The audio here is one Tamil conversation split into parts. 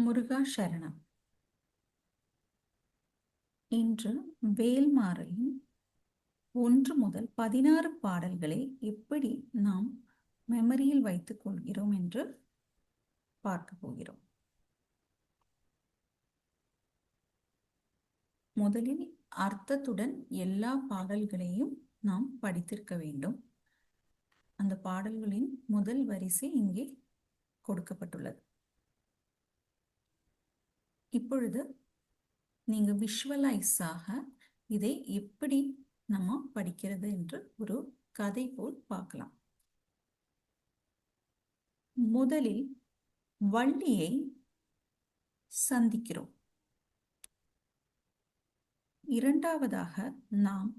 முருகா சரணம். இன்று வேல்மாறலின் 1 முதல் 16 பாடல்களை எப்படி நாம் மெமரியில் வைத்துக் கொள்கிறோம் என்று பார்க்க போகிறோம். முதலில் அர்த்தத்துடன் எல்லா பாடல்களையும் நாம் படித்திருக்க வேண்டும். அந்த பாடல்களின் முதல் வரிசை இங்கே கொடுக்கப்பட்டுள்ளது. இப்பொழுது நீங்க விஷுவலைஸாக இதை எப்படி நம்ம படிக்கிறது என்று ஒரு கதை போல் பார்க்கலாம். முதலில் வள்ளியை சந்திக்கிறோம். இரண்டாவதாக நாம்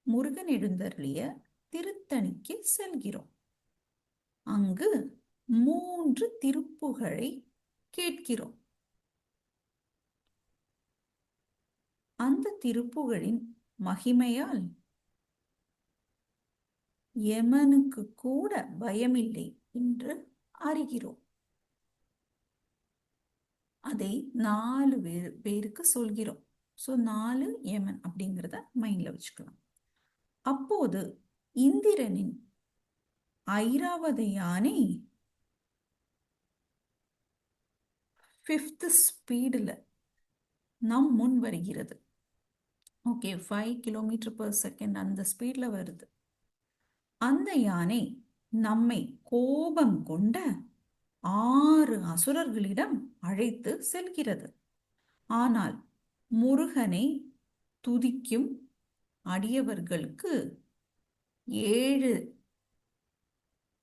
முருகன் எழுந்தருளிய திருத்தணிக்கு செல்கிறோம். அங்கு 3 திருப்புகழை கேட்கிறோம். அந்த திருப்புகழின் மகிமையால் யமனுக்கு கூட பயமில்லை என்று அறிகிறோம். அதை 4 பேருக்கு சொல்கிறோம். 4 யமன் அப்படிங்கிறத மைண்ட்ல வச்சுக்கலாம். அப்போது இந்திரனின் ஐராவத யானை 5th ஸ்பீடில் நம் முன் வருகிறது. ஓகே, 5 km/s அந்த ஸ்பீட்ல வருது. அந்த யானை நம்மை கோபம் கொண்ட 6 அசுரர்களிடம் அழைத்து செல்கிறது. ஆனால் முருகனை துதிக்கும் அடியவர்களுக்கு 7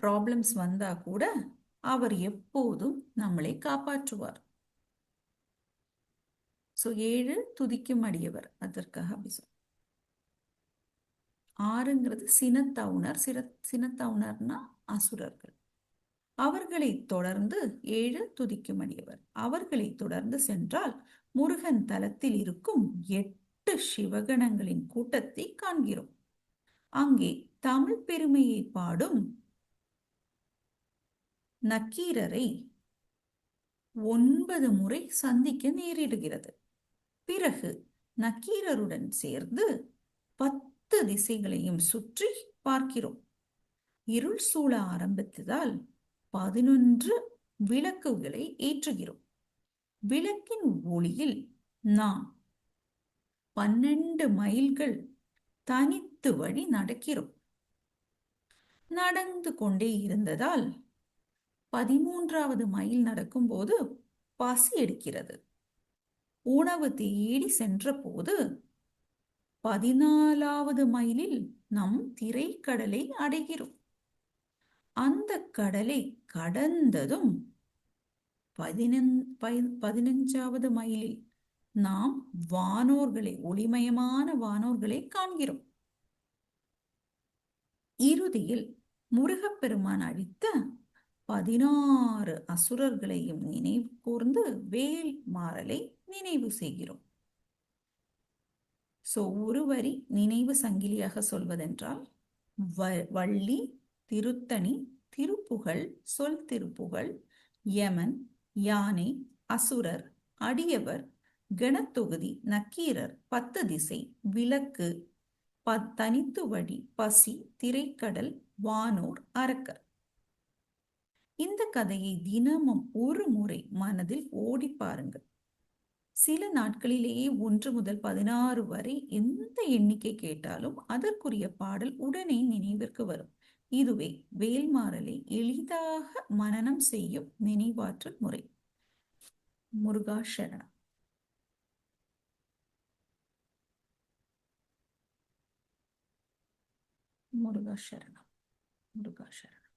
ப்ராப்ளம்ஸ் வந்தா கூட அவர் எப்போதும் நம்மளை காப்பாற்றுவார். 7 துதிக்கும் அடியவர், அதற்காக அப்படி சொல்ல. 6ங்கிறது சினத்தவுணர். சினத்தவுணர்னா அசுரர்கள். அவர்களை தொடர்ந்து 7 துதிக்கும் அடியவர். அவர்களை தொடர்ந்து சென்றால் முருகன் தலத்தில் இருக்கும் 8 சிவகணங்களின் கூட்டத்தை காண்கிறோம். அங்கே தமிழ் பெருமையை பாடும் நக்கீரரை 9 முறை சந்திக்க நேரிடுகிறது. பிறகு நக்கீரருடன் சேர்ந்து 10 திசைகளையும் சுற்றி பார்க்கிறோம். இருள் சூழ ஆரம்பித்ததால் 11 விளக்குகளை ஏற்றுகிறோம். விளக்கின் ஒளியில் நாம் 12 மைல்கள் தனித்து வழி நடக்கிறோம். நடந்து கொண்டே இருந்ததால் 13வது மைல் நடக்கும்போது பசி எடுக்கிறது. உணவு தேடி சென்ற போது 14வது மைலில் நம் திரைக்கடலை அடைகிறோம். அந்த கடலை கடந்ததும் 15வது மைலில் நாம் வானோர்களை, ஒளிமயமான வானோர்களை காண்கிறோம். இறுதியில் முருகப்பெருமான் அழித்த 16 அசுரர்களையும் நினைவு கூர்ந்து வேல்மாறலை நினைவு செய்கிறோம். ஒரு வரி நினைவு சங்கிலியாக சொல்வதென்றால் வள்ளி, திருத்தணி, திருப்புகழ், சொல் திருப்புகழ், யமன், யானை, அசுரர், அடியவர், கணத்தொகுதி, நக்கீரர், 10 திசை, விளக்கு, தனித்து வழி, பசி, திரைக்கடல், வானோர், அரக்கர். இந்த கதையை தினமும் ஒரு முறை மனதில் ஓடி பாருங்கள். சில நாட்களிலேயே 1 முதல் 16 வரை எந்த எண்ணிக்கை கேட்டாலும் அதற்குரிய பாடல் உடனே நினைவிற்கு வரும். இதுவே வேல்மாறலை எளிதாக மனனம் செய்யும் நினைவாற்றல் முறை. முருகா சரணம். முருகா சரணம். முருகா சரணம்.